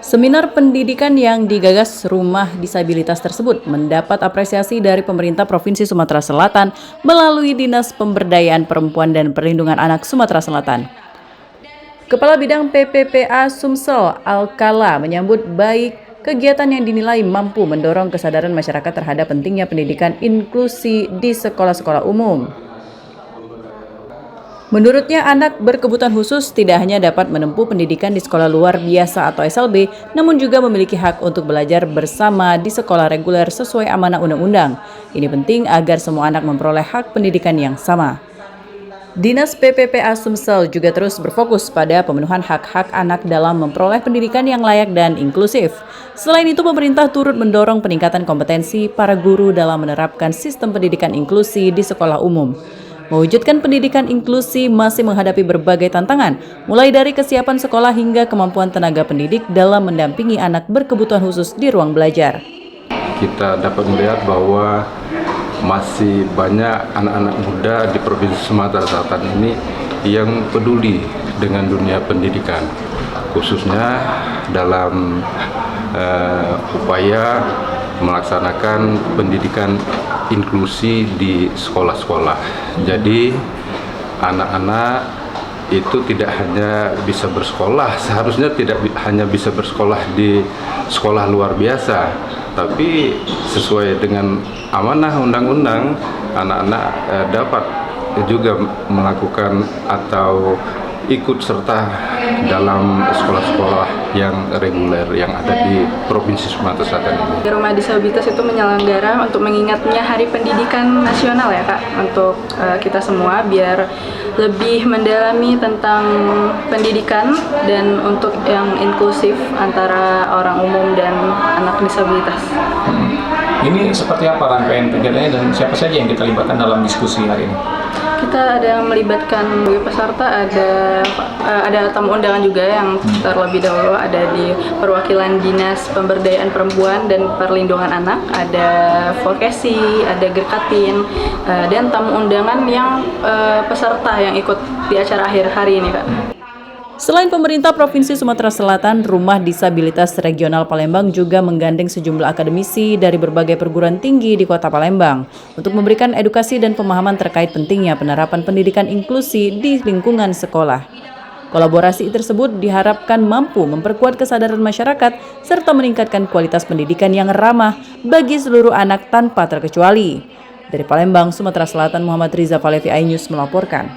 Seminar pendidikan yang digagas Rumah Disabilitas tersebut mendapat apresiasi dari pemerintah Provinsi Sumatera Selatan melalui Dinas Pemberdayaan Perempuan dan Perlindungan Anak Sumatera Selatan. Kepala Bidang PPPA Sumsel Alkala menyambut baik kegiatan yang dinilai mampu mendorong kesadaran masyarakat terhadap pentingnya pendidikan inklusi di sekolah-sekolah umum. Menurutnya, anak berkebutuhan khusus tidak hanya dapat menempuh pendidikan di sekolah luar biasa atau SLB, namun juga memiliki hak untuk belajar bersama di sekolah reguler sesuai amanah undang-undang. Ini penting agar semua anak memperoleh hak pendidikan yang sama. Dinas PPPA Sumsel juga terus berfokus pada pemenuhan hak-hak anak dalam memperoleh pendidikan yang layak dan inklusif. Selain itu, pemerintah turut mendorong peningkatan kompetensi para guru dalam menerapkan sistem pendidikan inklusi di sekolah umum. Mewujudkan pendidikan inklusi masih menghadapi berbagai tantangan, mulai dari kesiapan sekolah hingga kemampuan tenaga pendidik dalam mendampingi anak berkebutuhan khusus di ruang belajar. Kita dapat melihat bahwa masih banyak anak-anak muda di Provinsi Sumatera Selatan ini yang peduli dengan dunia pendidikan, khususnya dalam upaya melaksanakan pendidikan inklusi di sekolah-sekolah. Jadi anak-anak itu tidak hanya bisa bersekolah, seharusnya tidak hanya bisa bersekolah di sekolah luar biasa, tapi sesuai dengan amanah undang-undang, anak-anak dapat juga melakukan atau ikut serta dalam sekolah-sekolah yang reguler yang ada di Provinsi Sumatera Selatan ini. Rumah Disabilitas itu menyelenggara untuk mengingatnya Hari Pendidikan Nasional ya Kak, untuk kita semua biar lebih mendalami tentang pendidikan dan untuk yang inklusif antara orang umum dan anak disabilitas. Ini seperti apa rangkaian kegiatannya dan siapa saja yang kita libatkan dalam diskusi hari ini? Kita ada yang melibatkan peserta, ada tamu undangan juga yang terlebih dahulu ada di perwakilan Dinas Pemberdayaan Perempuan dan Perlindungan Anak, ada Vokasi, ada Gerkatin, dan tamu undangan yang peserta yang ikut di acara akhir hari ini Kak. Selain pemerintah Provinsi Sumatera Selatan, Rumah Disabilitas Regional Palembang juga menggandeng sejumlah akademisi dari berbagai perguruan tinggi di Kota Palembang untuk memberikan edukasi dan pemahaman terkait pentingnya penerapan pendidikan inklusi di lingkungan sekolah. Kolaborasi tersebut diharapkan mampu memperkuat kesadaran masyarakat serta meningkatkan kualitas pendidikan yang ramah bagi seluruh anak tanpa terkecuali. Dari Palembang, Sumatera Selatan, Muhammad Riza Falevi, iNews melaporkan.